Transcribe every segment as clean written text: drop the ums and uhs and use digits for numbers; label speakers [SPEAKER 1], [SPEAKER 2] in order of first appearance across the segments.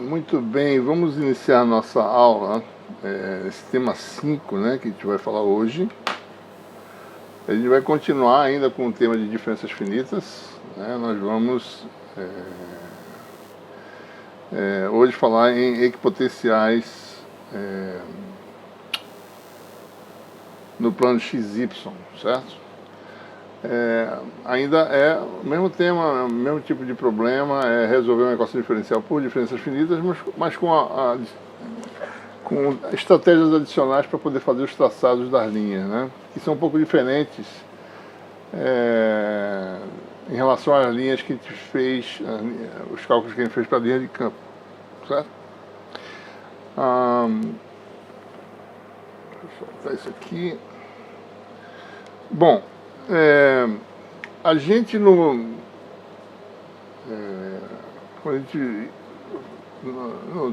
[SPEAKER 1] Muito bem, vamos iniciar nossa aula, esse tema 5, né, que a gente vai falar hoje. A gente vai continuar ainda com o tema de diferenças finitas, né? Nós vamos hoje falar em equipotenciais no plano XY, certo? Ainda é o mesmo tema, o mesmo tipo de problema, é resolver uma equação diferencial por diferenças finitas, mas com estratégias adicionais para poder fazer os traçados das linhas, né? Que são um pouco diferentes em relação às linhas que a gente fez, os cálculos que a gente fez para a linha de campo, certo? Deixa eu soltar isso aqui. Bom, a gente no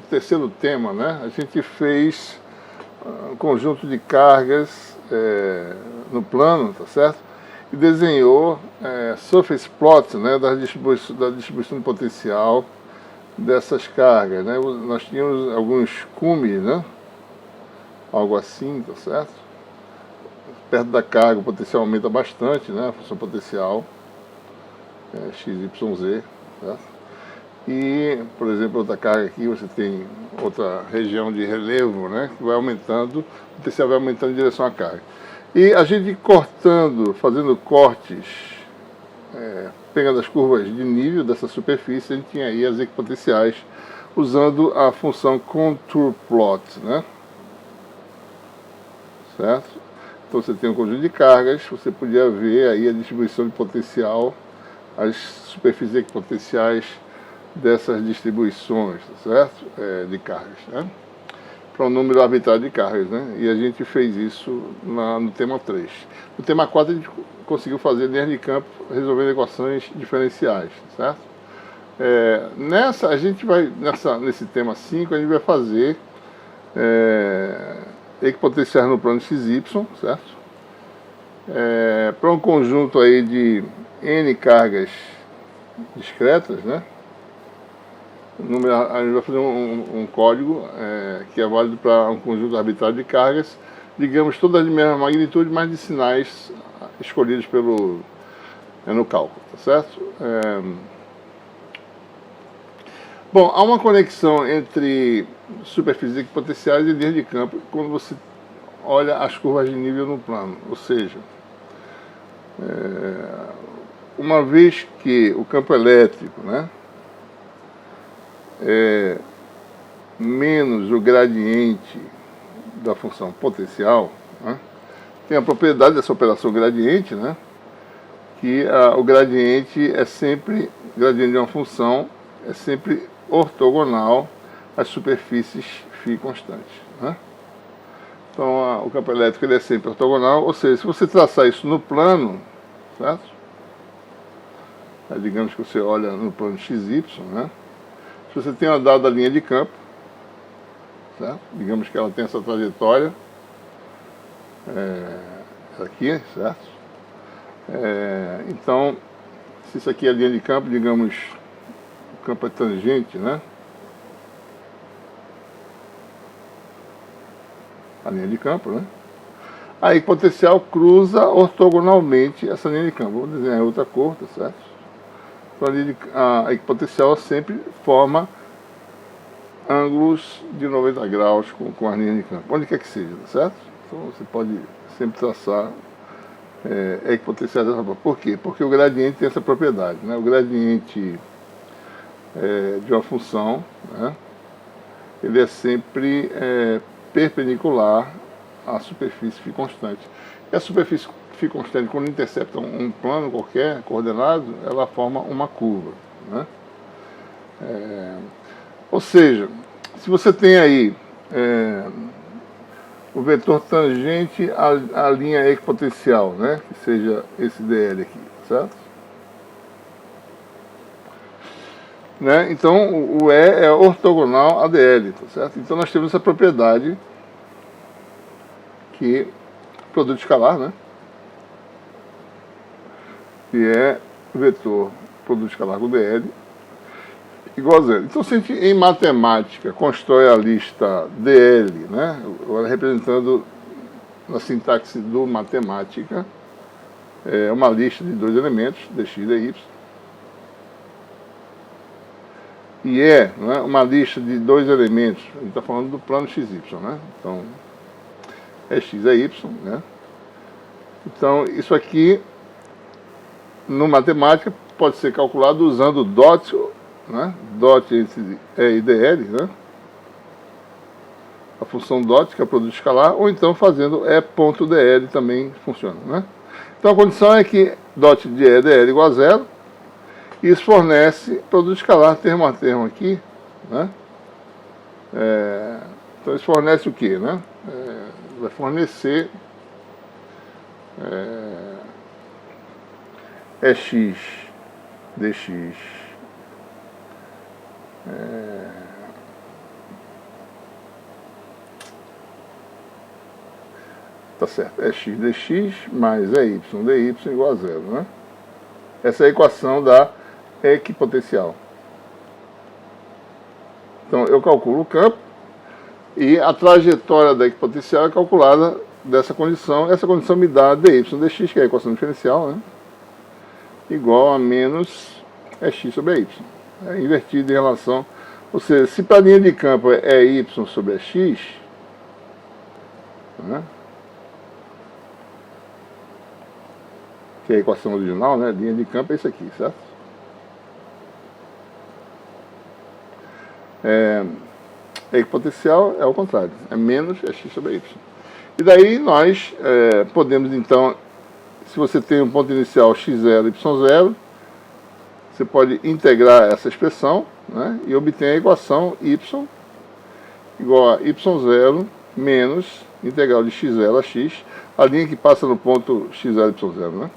[SPEAKER 1] terceiro tema, né, a gente fez um conjunto de cargas no plano, tá certo? E desenhou surface plot, né, da distribuição de potencial dessas cargas, né? Nós tínhamos alguns cumes, né? Algo assim, tá certo? Perto da carga o potencial aumenta bastante, né? A função potencial XYZ, certo? E, por exemplo, outra carga aqui, você tem outra região de relevo, né, que vai aumentando, o potencial vai aumentando em direção à carga. E a gente cortando, fazendo cortes, pegando as curvas de nível dessa superfície, a gente tinha aí as equipotenciais usando a função contour plot, né? Certo? Então você tem um conjunto de cargas, você podia ver aí a distribuição de potencial, as superfícies equipotenciais dessas distribuições, certo? De cargas, né? Para um número arbitrário de cargas, né? E a gente fez isso no tema 3. No tema 4 a gente conseguiu fazer linhas de campo resolvendo equações diferenciais, certo? Nesse tema 5 a gente vai fazer equipotenciais no plano XY, certo? Para um conjunto aí de N cargas discretas, né? A gente vai fazer um código que é válido para um conjunto arbitrário de cargas, digamos, todas de mesma magnitude, mas de sinais escolhidos no cálculo, tá certo? Bom, há uma conexão entre superfícies equipotenciais e linhas de campo quando você olha as curvas de nível no plano, ou seja, uma vez que o campo elétrico, né, menos o gradiente da função potencial, né, tem a propriedade dessa operação gradiente, né, que o gradiente gradiente de uma função é sempre ortogonal às superfícies φ constantes, né? Então o campo elétrico ele é sempre ortogonal, ou seja, se você traçar isso no plano, certo? Digamos que você olha no plano XY, né? Se você tem uma dada linha de campo, certo? Digamos que ela tem essa trajetória aqui, certo? Então, se isso aqui é a linha de campo, digamos, o campo é tangente, né? A linha de campo, né? A equipotencial cruza ortogonalmente essa linha de campo. Vou desenhar outra cor, tá certo? Então, a equipotencial sempre forma ângulos de 90 graus com as linhas de campo, onde quer que seja, tá certo? Então você pode sempre traçar equipotencial dessa forma. Por quê? Porque o gradiente tem essa propriedade, né? O gradiente de uma função, né, ele é sempre perpendicular à superfície φ constante. E a superfície φ constante, quando intercepta um plano qualquer, coordenado, ela forma uma curva, né? Ou seja, se você tem aí o vetor tangente à linha equipotencial, né, que seja esse dl aqui, certo? Né? Então o E é ortogonal a dl, tá certo? Então nós temos essa propriedade que produto escalar, né? Que é vetor produto escalar com dl igual a zero. Então, se a gente, em matemática, constrói a lista DL, né, agora representando na sintaxe do matemática, é uma lista de dois elementos, dx e dy, e né, uma lista de dois elementos, a gente está falando do plano xy, né? Então, é x, é y, né? Então, isso aqui, no matemática, pode ser calculado usando dot, né? Dot entre E e dl, né? A função dot, que é o produto escalar, ou então fazendo E.dl também funciona, né? Então, a condição é que dot de E dl igual a zero. Isso fornece produto escalar termo a termo aqui, né? Então isso fornece o quê, né? Vai fornecer x dx tá certo, é x dx mais é y dy igual a zero, né? Essa é a equação da equipotencial. Então, eu calculo o campo e a trajetória da equipotencial é calculada dessa condição. Essa condição me dá dy dx, que é a equação diferencial, né? Igual a menos x sobre y. É invertido em relação... Ou seja, se para a linha de campo é y sobre x, né? Que é a equação original, né? Linha de campo é isso aqui, certo? A equipotencial é o contrário, é menos x sobre y. E daí nós podemos, então, se você tem um ponto inicial x0, y0, você pode integrar essa expressão, né? E obter a equação y igual a y0 menos integral de x0 a x, a linha que passa no ponto x0, y0, né?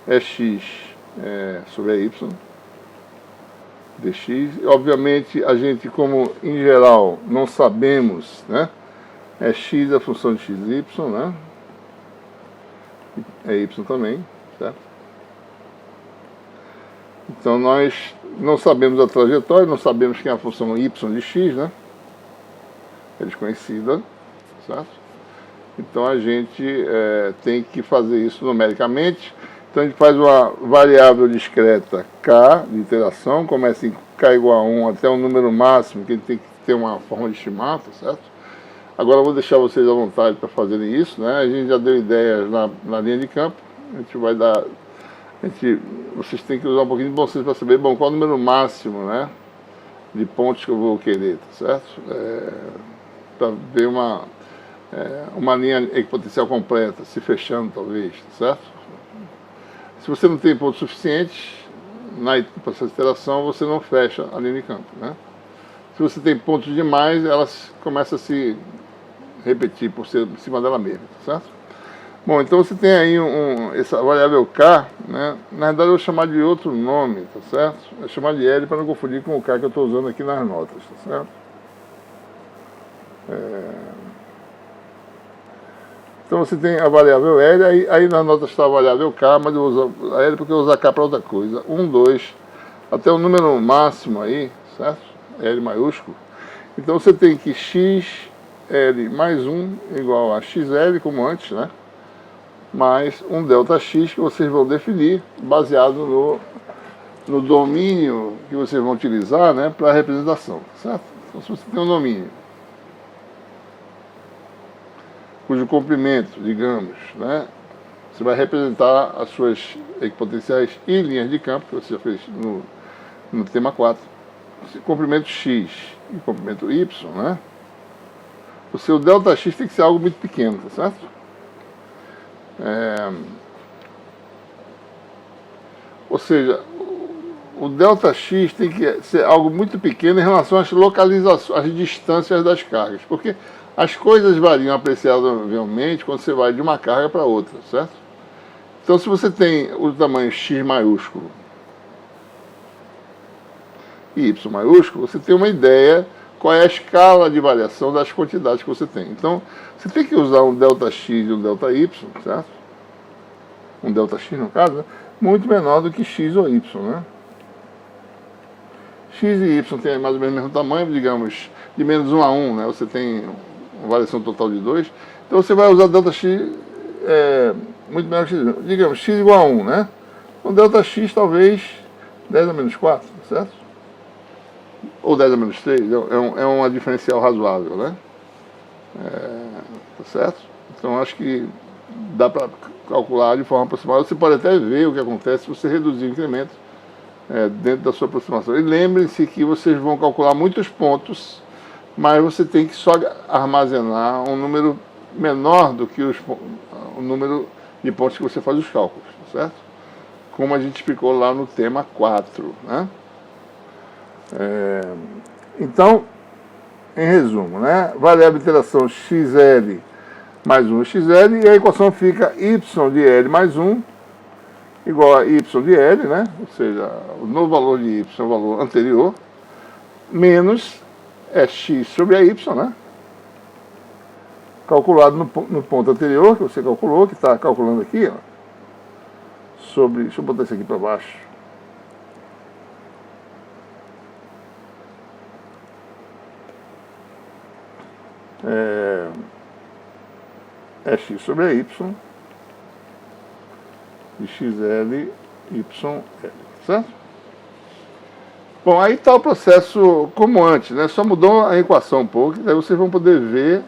[SPEAKER 1] É x sobre a y dx. Obviamente, a gente, como em geral não sabemos, né? É x a função de x e y, né? É y também, certo? Então, nós não sabemos a trajetória, não sabemos quem é a função y de x, né? É desconhecida, certo? Então, a gente tem que fazer isso numericamente. Então, a gente faz uma variável discreta k de iteração, começa em k igual a 1 até o número máximo, que a gente tem que ter uma forma de estimar, tá certo? Agora, eu vou deixar vocês à vontade para fazerem isso, né? A gente já deu ideias na linha de campo, a gente vai dar... vocês têm que usar um pouquinho de bom senso para saber, bom, qual é o número máximo, né, de pontos que eu vou querer, tá certo? Para ver uma linha equipotencial completa, se fechando talvez, tá certo? Se você não tem pontos suficientes na processo de iteração, você não fecha a linha de campo, né? Se você tem pontos demais, elas começam a se repetir por ser em cima dela mesma, tá certo? Bom, então você tem aí essa variável k, né? Na verdade eu vou chamar de outro nome, tá certo? Vou chamar de L para não confundir com o k que eu estou usando aqui nas notas, tá certo? Então você tem a variável L, aí na nota está a variável k, mas eu uso a L porque eu uso a k para outra coisa. 1, 2, até o número máximo aí, certo? L maiúsculo. Então você tem que x, L mais 1 igual a xl, como antes, né? Mais um ΔX que vocês vão definir baseado no domínio que vocês vão utilizar, né, para a representação, certo? Então, se você tem um domínio cujo comprimento, digamos, né, você vai representar as suas equipotenciais e linhas de campo, que você já fez no tema 4, comprimento x e comprimento y, né, o seu ΔX tem que ser algo muito pequeno, tá certo? Ou seja, o ΔX tem que ser algo muito pequeno em relação às localizações, às distâncias das cargas, porque as coisas variam apreciavelmente quando você vai de uma carga para outra, certo? Então, se você tem o tamanho x maiúsculo e y maiúsculo, você tem uma ideia qual é a escala de variação das quantidades que você tem. Então, você tem que usar um ΔX e um ΔY, certo? Um ΔX, no caso, né? Muito menor do que x ou y, né? x e y têm mais ou menos o mesmo tamanho, digamos, de menos 1 a 1, né? Você tem uma variação total de 2. Então você vai usar Δx muito menor que x. Digamos, x igual a 1, né? Então Δx talvez 10 a menos 4, certo? Ou 10 a menos 3, é uma diferencial razoável, né? Tá certo? Então acho que dá para calcular de forma aproximada. Você pode até ver o que acontece se você reduzir o incremento dentro da sua aproximação. E lembrem-se que vocês vão calcular muitos pontos, mas você tem que só armazenar um número menor do que o número de pontos que você faz os cálculos, tá certo? Como a gente explicou lá no tema 4, né? Então, em resumo, né? Variável de interação xl mais 1 xl, e a equação fica y de L mais 1 igual a y de L, né? Ou seja, o novo valor de y é o valor anterior, menos x sobre a y, né? Calculado no ponto anterior, que você calculou, que está calculando aqui, ó, sobre, deixa eu botar isso aqui para baixo. É x sobre a y de xl, yl, certo? Bom, aí está o processo como antes, né? Só mudou a equação um pouco, daí vocês vão poder ver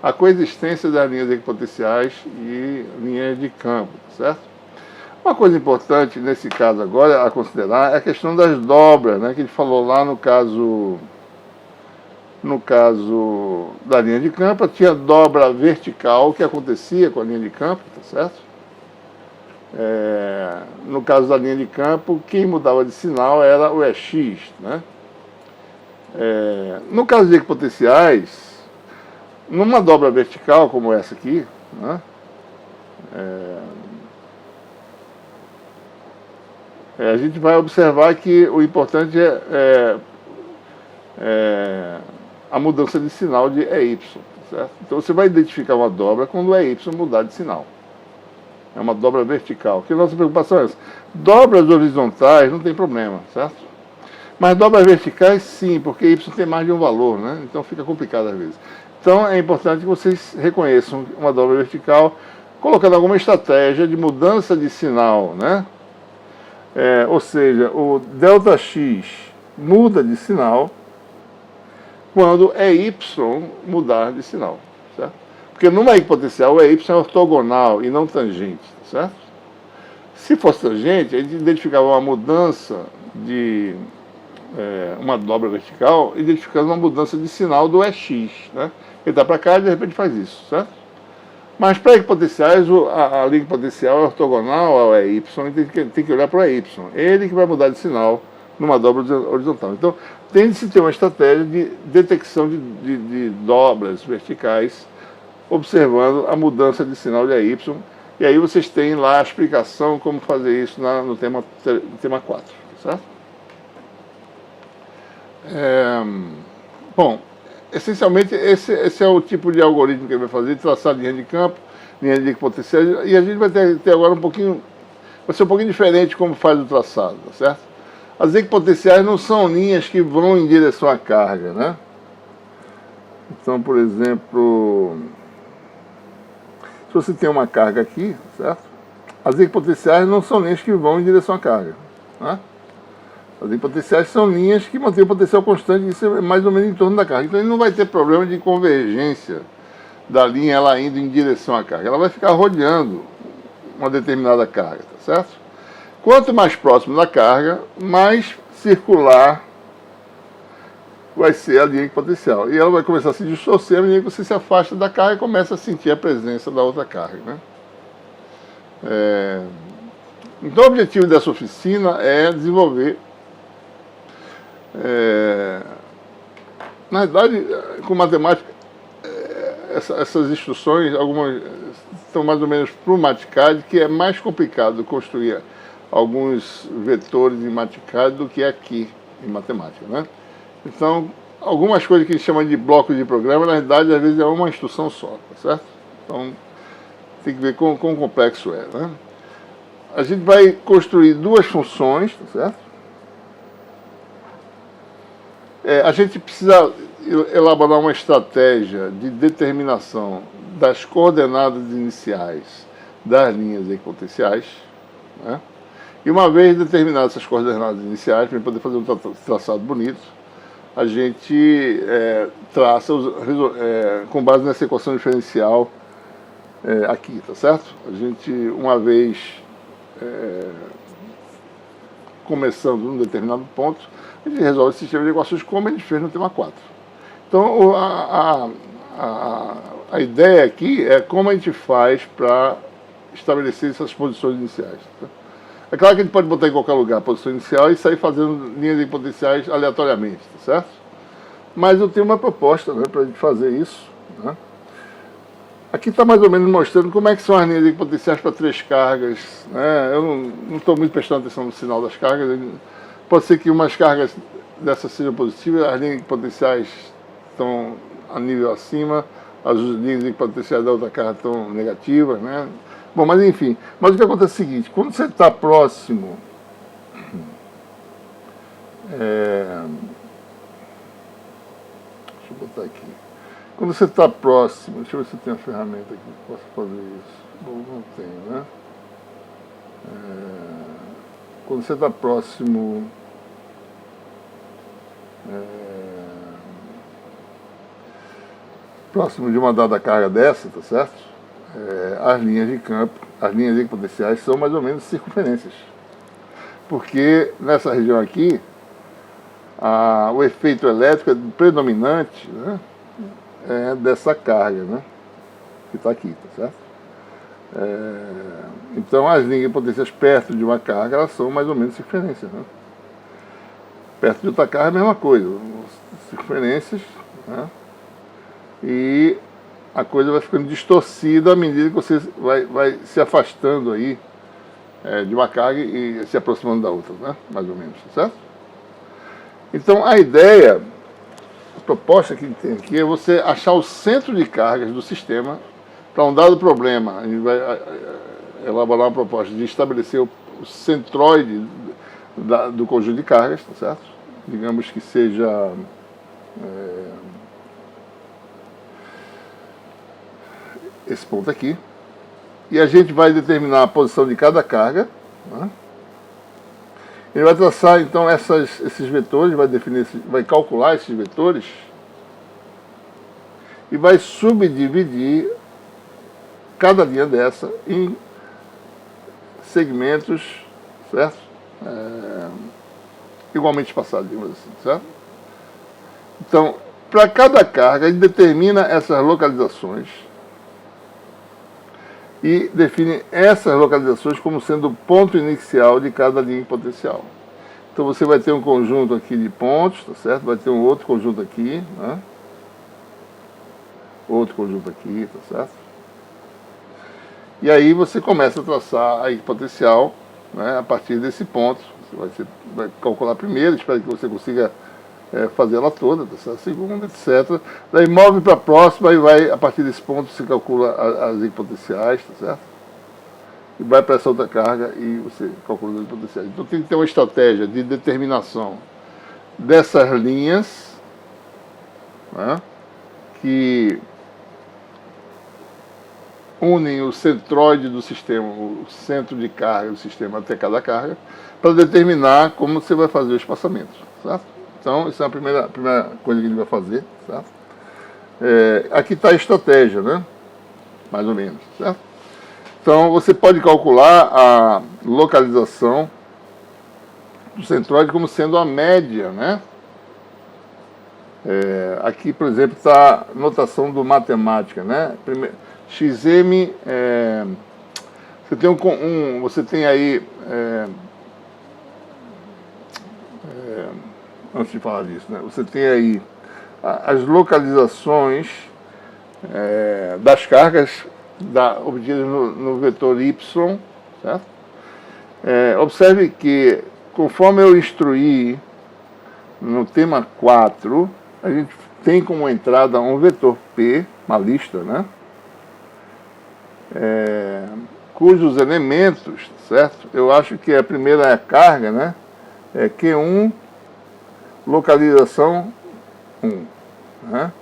[SPEAKER 1] a coexistência das linhas equipotenciais e linhas de campo, certo? Uma coisa importante nesse caso agora a considerar é a questão das dobras, né? Que a gente falou lá no caso da linha de campo, tinha dobra vertical que acontecia com a linha de campo, tá certo? No caso da linha de campo, quem mudava de sinal era o EX, né? No caso de equipotenciais, numa dobra vertical como essa aqui, né? A gente vai observar que o importante é a mudança de sinal de EY, certo? Então você vai identificar uma dobra quando o EY mudar de sinal. É uma dobra vertical. Que a nossa preocupação é essa. Dobras horizontais não tem problema, certo? Mas dobras verticais sim, porque Y tem mais de um valor, né? Então fica complicado às vezes. Então é importante que vocês reconheçam uma dobra vertical, colocando alguma estratégia de mudança de sinal, né? Ou seja, o Δx muda de sinal quando EY mudar de sinal, certo? Porque numa equipotencial o EY é ortogonal e não tangente, certo? Se fosse tangente, a gente identificava uma mudança de uma dobra vertical, identificando uma mudança de sinal do EX, né? Ele está para cá e de repente faz isso, certo? Mas para equipotenciais, a linha equipotencial é ortogonal ao EY, tem que olhar para o EY. Ele que vai mudar de sinal numa dobra horizontal. Então, tem de se ter uma estratégia de detecção de dobras verticais, observando a mudança de sinal de EY. E aí vocês têm lá a explicação como fazer isso no tema 4, certo? Bom, essencialmente esse é o tipo de algoritmo que ele vai fazer, traçar linha de campo, linha de equipotencial, e a gente vai ter agora vai ser um pouquinho diferente como faz o traçado, tá certo? As equipotenciais não são linhas que vão em direção à carga, né? Então, por exemplo, se você tem uma carga aqui, certo? As equipotenciais não são linhas que vão em direção à carga, né? As equipotenciais são linhas que mantêm o potencial constante, isso é mais ou menos em torno da carga. Então ele não vai ter problema de convergência da linha ela indo em direção à carga. Ela vai ficar rodeando uma determinada carga, tá certo? Quanto mais próximo da carga, mais circular vai ser a linha equipotencial. E ela vai começar a se distorcer à medida que você se afasta da carga e começa a sentir a presença da outra carga, né? Então o objetivo dessa oficina é desenvolver na verdade, com matemática, essas instruções, algumas estão mais ou menos para o Mathcad, que é mais complicado construir alguns vetores em Mathcad do que aqui em matemática, né? Então, algumas coisas que a gente chama de blocos de programa, na verdade, às vezes é uma instrução só, tá certo? Então, tem que ver quão complexo é, né? A gente vai construir duas funções, tá certo? A gente precisa elaborar uma estratégia de determinação das coordenadas iniciais das linhas equipotenciais, né? E uma vez determinadas essas coordenadas iniciais, para poder fazer um traçado bonito, a gente traça com base nessa equação diferencial aqui, tá certo? A gente, uma vez começando num determinado ponto, a gente resolve esse sistema de equações como a gente fez no tema 4. Então, a ideia aqui é como a gente faz para estabelecer essas posições iniciais. Tá? É claro que a gente pode botar em qualquer lugar a posição inicial e sair fazendo linhas equipotenciais aleatoriamente, tá certo? Mas eu tenho uma proposta, né, para a gente fazer isso. Né? Aqui está mais ou menos mostrando como é que são as linhas equipotenciais para 3 cargas. Né? Eu não estou muito prestando atenção no sinal das cargas. Pode ser que umas cargas dessas sejam positivas, as linhas equipotenciais estão a nível acima, as linhas equipotenciais da outra carga estão negativas, né? Bom, mas enfim. Mas o que acontece é o seguinte, quando você está próximo... deixa eu botar aqui. Quando você está próximo... Deixa eu ver se tem uma ferramenta aqui que possa fazer isso. Bom, não tenho, né? Quando você está próximo... próximo de uma dada carga dessa, tá certo? As linhas de campo, as linhas equipotenciais são mais ou menos circunferências. Porque nessa região aqui, o efeito elétrico é predominante, né, dessa carga, né, que está aqui, tá certo? Então as linhas equipotenciais perto de uma carga, elas são mais ou menos circunferências, né? Perto de outra carga é a mesma coisa, circunferências, né? E a coisa vai ficando distorcida à medida que você vai se afastando aí de uma carga e se aproximando da outra, né? Mais ou menos, certo? Então a ideia, a proposta que a gente tem aqui é você achar o centro de cargas do sistema para um dado problema. A gente vai elaborar uma proposta de estabelecer o centroide do conjunto de cargas, tá certo? Digamos que seja... esse ponto aqui, e a gente vai determinar a posição de cada carga, né? Ele vai traçar então esses vetores, vai calcular esses vetores e vai subdividir cada linha dessa em segmentos, certo? Igualmente espaçados, digamos assim, certo? Então, para cada carga, ele determina essas localizações e define essas localizações como sendo o ponto inicial de cada linha potencial. Então você vai ter um conjunto aqui de pontos, tá certo? Vai ter um outro conjunto aqui, né? Outro conjunto aqui, tá certo? E aí você começa a traçar a equipotencial, né, a partir desse ponto. Você vai calcular primeiro, espero que você consiga fazer ela toda, tá certo? Segunda, etc. Daí move para a próxima e vai, a partir desse ponto, você calcula as equipotenciais, tá certo? E vai para essa outra carga e você calcula as equipotenciais. Então tem que ter uma estratégia de determinação dessas linhas, né, que unem o centroide do sistema, o centro de carga do sistema até cada carga, para determinar como você vai fazer o espaçamento, certo? Então, essa é a primeira coisa que ele vai fazer, certo? Aqui está a estratégia, né? Mais ou menos, certo? Então, você pode calcular a localização do centroide como sendo a média, né? Aqui, por exemplo, está a notação do matemática, né? XM, você tem aí, antes de falar disso, né? Você tem aí as localizações das cargas obtidas no vetor Y, certo? Observe que, conforme eu instruí no tema 4, a gente tem como entrada um vetor P, uma lista, né? Cujos elementos, certo? Eu acho que a primeira é a carga, né? Q1, localização 1. Né?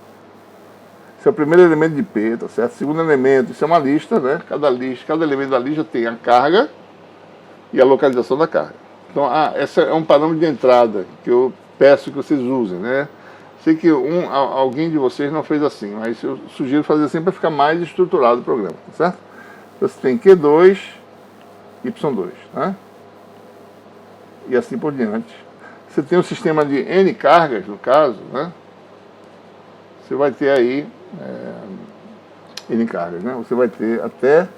[SPEAKER 1] Esse é o primeiro elemento de P, tá certo? Segundo elemento, isso é uma lista, né? Cada elemento da lista tem a carga e a localização da carga. Então, esse é um parâmetro de entrada que eu peço que vocês usem, né? Sei que alguém de vocês não fez assim, mas eu sugiro fazer assim para ficar mais estruturado o programa, tá certo? Você tem Q2, Y2, né? E assim por diante. Você tem um sistema de N cargas, no caso, né? Você vai ter aí N cargas, né? Você vai ter até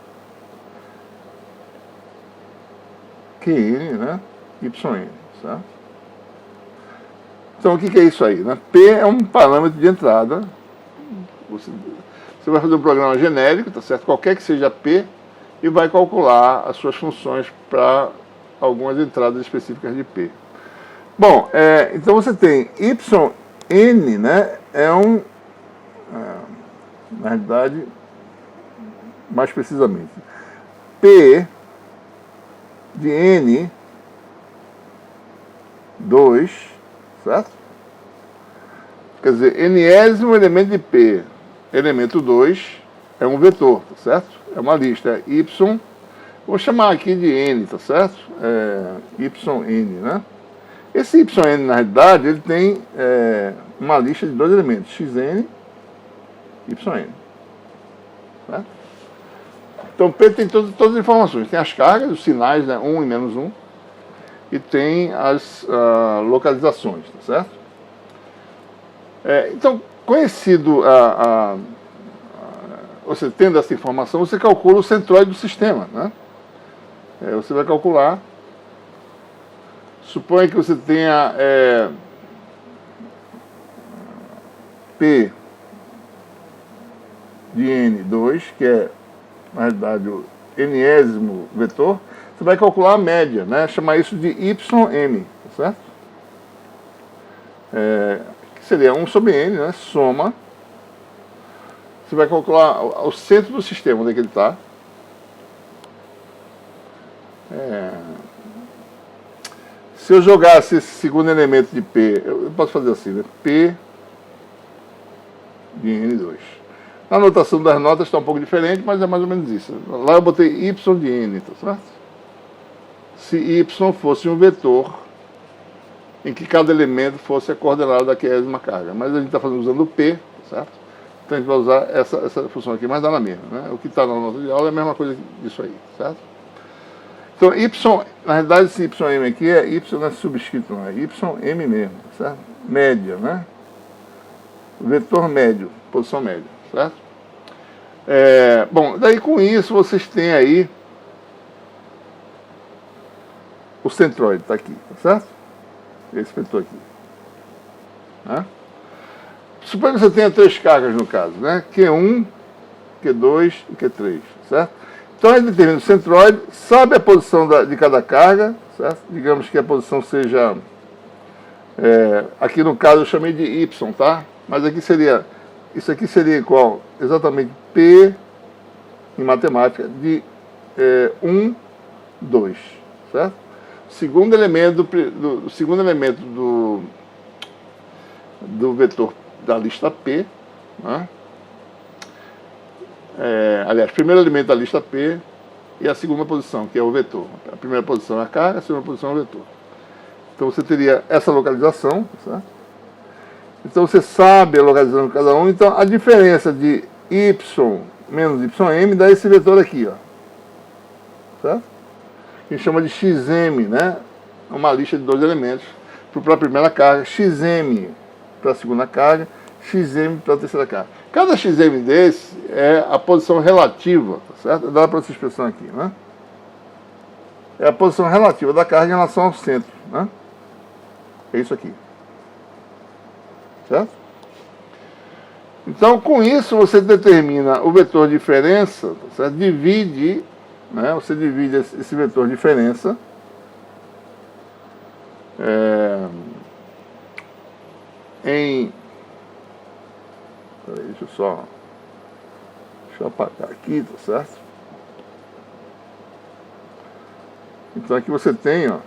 [SPEAKER 1] QN, né? YN, certo? Então, o que é isso aí? Né? P é um parâmetro de entrada. Você vai fazer um programa genérico, tá certo? Qualquer que seja P, e vai calcular as suas funções para algumas entradas específicas de P. Bom, então você tem YN, né? Na realidade, mais precisamente, P de N2, certo? Quer dizer, Nésimo elemento de P, elemento 2, é um vetor, tá certo? É uma lista, Y, vou chamar aqui de N, tá certo? YN, né? Esse YN, na realidade, ele tem uma lista de dois elementos, XN e YN. Certo? Então, P tem todas as informações. Tem as cargas, os sinais, né, 1 e menos 1, e tem as localizações, tá certo? Então, conhecido você tendo essa informação, você calcula o centroide do sistema, né? Você vai calcular, suponha que você tenha P de N2, que é, na realidade, o Nésimo vetor, você vai calcular a média, né? Chamar isso de YM, tá certo? Que seria 1 sobre N, né? Soma. Você vai calcular o centro do sistema, onde é que ele está. Se eu jogasse esse segundo elemento de P, eu posso fazer assim, né? P de N2. Na anotação das notas está um pouco diferente, mas é mais ou menos isso. Lá eu botei Y de N, tá certo? Se Y fosse um vetor em que cada elemento fosse a coordenada da q-ésima carga. Mas a gente está usando o P, certo? Então a gente vai usar essa função aqui, mas dá na mesma, né? O que está na nota de aula é a mesma coisa disso aí, certo? Então, Y, na realidade, esse YM aqui Y não é subscrito, não, é YM mesmo, certo? Média, né? Vetor médio, posição média, certo? Bom, daí com isso vocês têm aí o centroide, está aqui, tá certo? Esse vetor aqui. Né? Suponha que você tenha três cargas no caso, né? Q1, Q2 e Q3, certo? Então ele determina o centroide, sabe a posição de cada carga, certo? Digamos que a posição seja, aqui no caso eu chamei de Y, tá? Mas aqui seria, isso aqui seria igual exatamente P, em matemática, de 1, 2, certo? O segundo elemento do vetor da lista P, né? Aliás, primeiro elemento da lista P e a segunda posição, que é o vetor. A primeira posição é a carga, a segunda posição é o vetor. Então você teria essa localização, certo? Então você sabe a localização de cada um, então a diferença de Y menos YM dá esse vetor aqui, ó. Certo? Que a gente chama de XM, né? Uma lista de dois elementos para a primeira carga, XM para a segunda carga, XM para a terceira carga. Cada XM desse é a posição relativa, tá certo? Dá para essa expressão aqui, né? É a posição relativa da carga em relação ao centro, né? É isso aqui. Certo? Então, com isso, você determina o vetor diferença, tá certo? Divide, né? Você divide esse vetor diferença em... Peraí, deixa eu apagar aqui, tá certo? Então aqui você tem, ó,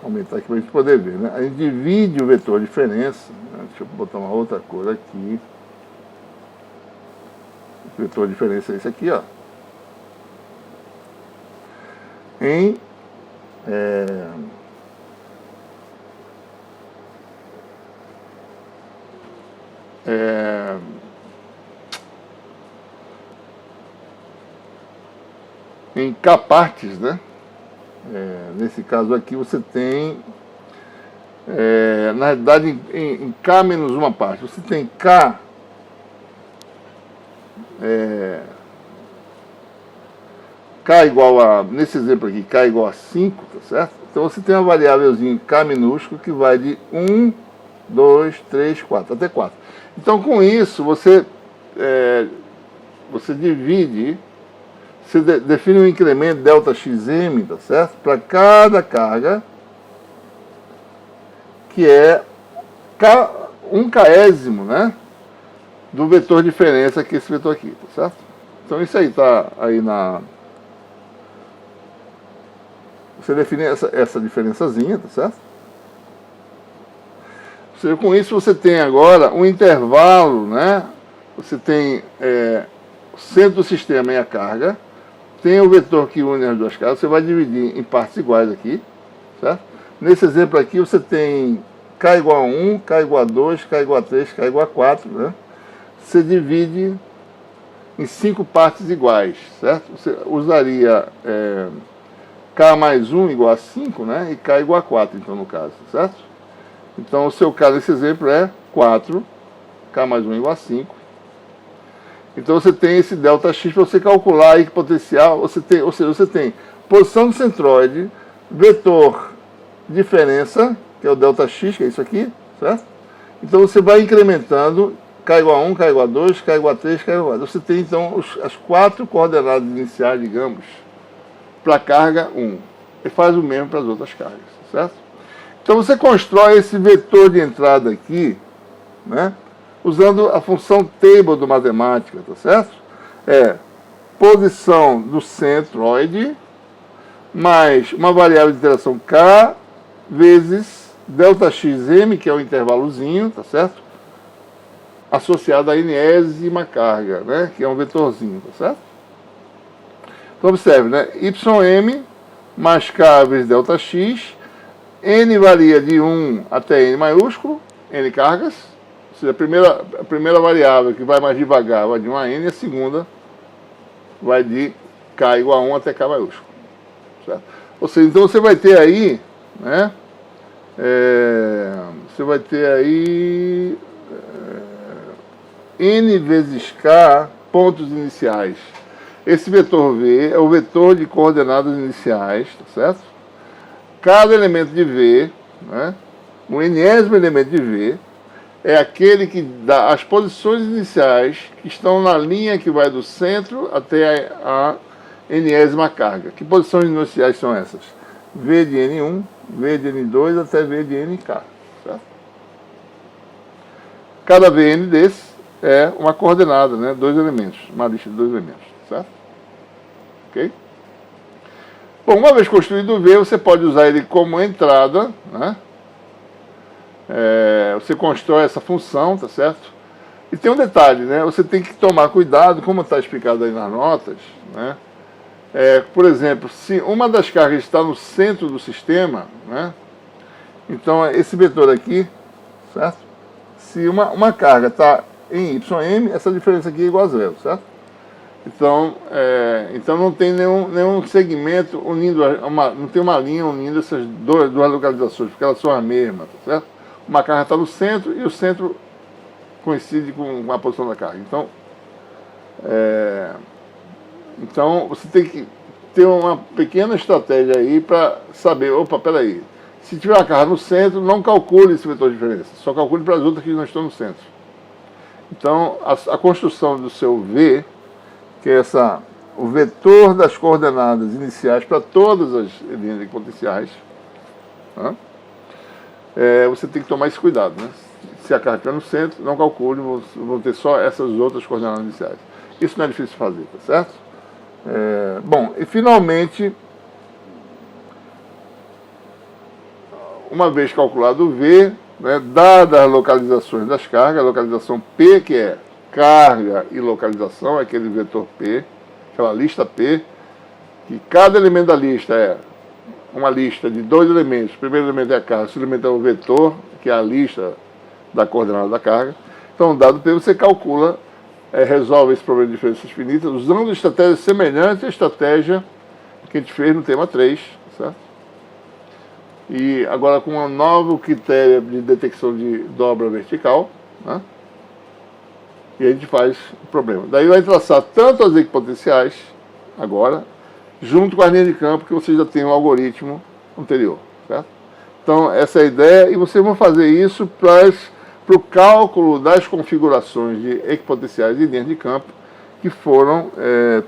[SPEAKER 1] aumentar aqui para a gente poder ver, né? A gente divide o vetor diferença, né? Deixa eu botar uma outra cor aqui. O vetor diferença é esse aqui, ó. Em em K partes, né? Nesse caso aqui você tem, na realidade, em K menos uma parte, você tem K K igual a, nesse exemplo aqui, K igual a 5, tá certo? Então você tem uma variávelzinha K minúsculo que vai de 1, 2, 3, 4, até 4. Então com isso você divide, você define um incremento ΔXm, tá certo? Para cada carga, que é um késimo, né? Do vetor diferença, que é esse vetor aqui, tá certo? Então isso aí tá aí na... Você define essa diferençazinha, tá certo? Com isso você tem agora um intervalo, né? Você tem o centro do sistema e a carga, tem o vetor que une as duas cargas, você vai dividir em partes iguais aqui, certo? Nesse exemplo aqui você tem K igual a 1, K igual a 2, K igual a 3, K igual a 4, né? Você divide em 5 partes iguais, certo? Você usaria K mais 1 igual a 5, né? E K igual a 4, então, no caso, certo? Então, o seu caso, esse exemplo é 4, K mais 1 igual a 5. Então, você tem esse ΔX para você calcular aí que potencial, ou seja, você tem posição do centroide, vetor diferença, que é o ΔX, que é isso aqui, certo? Então, você vai incrementando K igual a 1, K igual a 2, K igual a 3, K igual a 4. Você tem, então, as 4 coordenadas iniciais, digamos, para a carga 1. E faz o mesmo para as outras cargas, certo? Então você constrói esse vetor de entrada aqui, né? Usando a função table do matemática, tá certo? Posição do centroide mais uma variável de interação K vezes ΔXm, que é o intervalozinho, tá certo? Associado à enésima carga, né? Que é um vetorzinho, tá certo? Então observe, né? Ym mais K vezes ΔX, N varia de 1 até N maiúsculo, N cargas, ou seja, a primeira variável que vai mais devagar vai de 1 a N, e a segunda vai de K igual a 1 até K maiúsculo, certo? Ou seja, então você vai ter aí, né? Você vai ter aí N vezes K pontos iniciais. Esse vetor V é o vetor de coordenadas iniciais, tá certo? Cada elemento de V, né, o enésimo elemento de V, é aquele que dá as posições iniciais que estão na linha que vai do centro até a enésima carga. Que posições iniciais são essas? V de N1, V de N2 até V de NK. Certo? Cada Vn desse é uma coordenada, né, 2 elementos, uma lista de 2 elementos. Certo? Ok? Bom, uma vez construído o V, você pode usar ele como entrada, né? Você constrói essa função, tá certo? E tem um detalhe, né? Você tem que tomar cuidado, como está explicado aí nas notas, né? Por exemplo, se uma das cargas está no centro do sistema, né? Então esse vetor aqui, certo? Se uma carga está em Ym, essa diferença aqui é igual a zero, certo? Então não tem nenhum segmento unindo, não tem uma linha unindo essas duas localizações, porque elas são as mesmas, tá certo? Uma carga está no centro e o centro coincide com a posição da carga. Então você tem que ter uma pequena estratégia aí para saber, opa, peraí, se tiver uma carga no centro, não calcule esse vetor de diferença, só calcule para as outras que não estão no centro. Então a construção do seu V, que é o vetor das coordenadas iniciais para todas as linhas potenciais, né? Você tem que tomar esse cuidado, né? Se a carga estiver no centro, não calcule, vão ter só essas outras coordenadas iniciais. Isso não é difícil de fazer, tá certo? Bom, e finalmente, uma vez calculado o V, né, dadas as localizações das cargas, a localização P, que é carga e localização, aquele vetor P, aquela lista P, que cada elemento da lista é uma lista de 2 elementos. O primeiro elemento é a carga, o segundo elemento é o vetor, que é a lista da coordenada da carga. Então, dado P, você calcula, resolve esse problema de diferenças finitas, usando estratégias semelhantes à estratégia que a gente fez no tema 3, certo? E agora com um novo critério de detecção de dobra vertical, né? E a gente faz o problema. Daí vai traçar tanto as equipotenciais, agora, junto com a linha de campo, que você já tem um algoritmo anterior, certo? Então, essa é a ideia, e vocês vão fazer isso para o cálculo das configurações de equipotenciais e linhas de campo que foram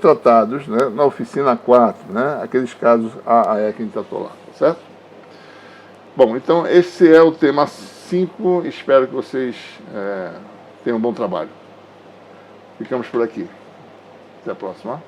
[SPEAKER 1] tratados, né, na oficina 4, né, aqueles casos AAE que a gente tratou lá, certo? Bom, então esse é o tema 5, espero que vocês tenham um bom trabalho. Ficamos por aqui. Até a próxima.